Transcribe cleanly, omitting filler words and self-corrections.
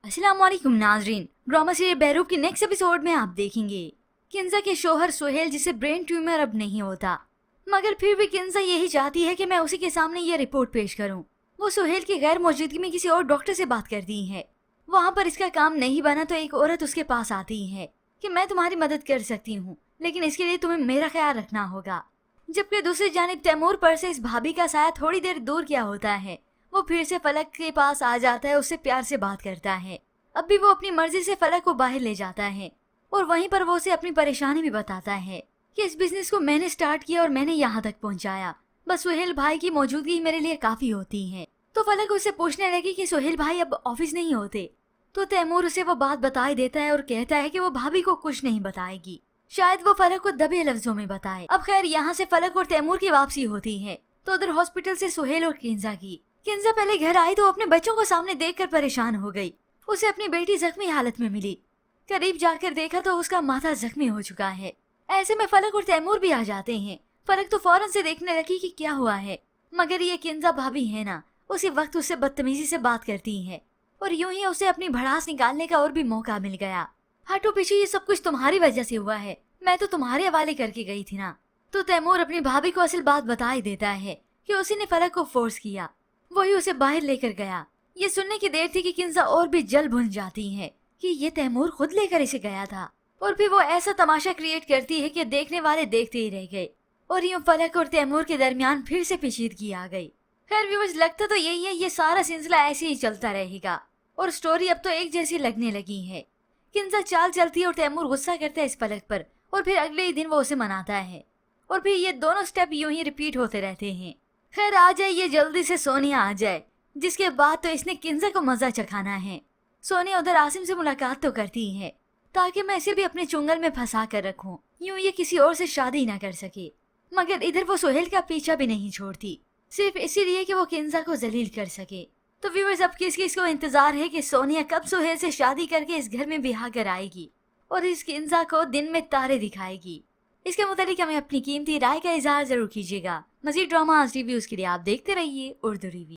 अस्सलाम वालेकुम नाजरीन, ड्रामा सीरियल बहरूप के नेक्स्ट एपिसोड में आप देखेंगे किंजा के शोहर सुहेल जिसे ब्रेन ट्यूमर अब नहीं होता, मगर फिर भी किंजा यही चाहती है कि मैं उसी के सामने ये रिपोर्ट पेश करूं। वो सुहेल की गैर मौजूदगी में किसी और डॉक्टर से बात करती है। वहाँ पर इसका काम नहीं बना तो एक औरत उसके पास आती है कि मैं तुम्हारी मदद कर सकती हूँ, लेकिन इसके लिए तुम्हें मेरा ख्याल रखना होगा। जबकि दूसरी जानिब तैमूर पर से इस भाभी का साया थोड़ी देर दूर क्या होता है। वो फिर से फलक के पास आ जाता है, उससे प्यार से बात करता है। अब भी वो अपनी मर्जी से फलक को बाहर ले जाता है और वहीं पर वो उसे अपनी परेशानी भी बताता है कि इस बिजनेस को मैंने स्टार्ट किया और मैंने यहाँ तक पहुँचाया, बस सुहेल भाई की मौजूदगी मेरे लिए काफी होती है। तो फलक उसे पूछने लगी कि सुहेल भाई अब ऑफिस नहीं होते, तो तैमूर उसे वो बात बता ही देता है और कहता है कि वो भाभी को कुछ नहीं बताएगी, शायद वो फलक को दबे लफ्जों में बताए। अब खैर यहाँ से फलक और तैमूर की वापसी होती है तो उधर हॉस्पिटल से सुहेल और किंजा की। किंजा पहले घर आई तो अपने बच्चों को सामने देखकर परेशान हो गई। उसे अपनी बेटी जख्मी हालत में मिली। करीब जाकर देखा तो उसका माथा जख्मी हो चुका है। ऐसे में फलक और तैमूर भी आ जाते हैं। फलक तो फौरन से देखने लगी कि क्या हुआ है, मगर ये किंजा भाभी है ना, उसी वक्त उससे बदतमीजी से बात करती है और यूं ही उसे अपनी भड़ास निकालने का और भी मौका मिल गया। हटो पीछे, ये सब कुछ तुम्हारी वजह से हुआ है, मैं तो तुम्हारे हवाले करके गई थी ना। तो तैमूर अपनी भाभी को असल बात बता ही देता है कि उसी ने फलक को फोर्स किया, वही उसे बाहर लेकर गया। ये सुनने की देर थी कि किंजा और भी जल भुन जाती है कि ये तैमूर खुद लेकर इसे गया था, और फिर वो ऐसा तमाशा क्रिएट करती है कि देखने वाले देखते ही रह गए और यूं फलक और तैमूर के दरमियान फिर से पेचीदगी आ गई। खैर व्यूअर्स, लगता तो यही है ये सारा सिलसिला ऐसे ही चलता रहेगा और स्टोरी अब तो एक जैसी लगने लगी है। किंजा चाल चलती है और तैमूर गुस्सा करता है इस फलक पर और फिर अगले ही दिन वो उसे मनाता है और फिर ये दोनों स्टेप यूं ही रिपीट होते रहते हैं। खैर आ जाए ये जल्दी से सोनिया आ जाए, जिसके बाद तो इसने किंजा को मजा चखाना है। सोनिया उधर आसिम से मुलाकात तो करती है ताकि मैं इसे भी अपने चुंगल में फंसा कर रखूं, यूं ये किसी और से शादी ना कर सके। मगर इधर वो सुहेल का पीछा भी नहीं छोड़ती, सिर्फ इसीलिए कि वो किंजा को जलील कर सके। तो व्यूअर्स, अब किस किस को इंतजार है कि सोनिया कब सुहेल से शादी करके इस घर में बिहा कर आएगी और इस किंजा को दिन में तारे दिखाएगी। इसके मुतालिक हमें अपनी कीमती राय का इजहार जरूर कीजिएगा। मजीद ड्रामा रिव्यूज के लिए आप देखते रहिए उर्दू रिव्यू।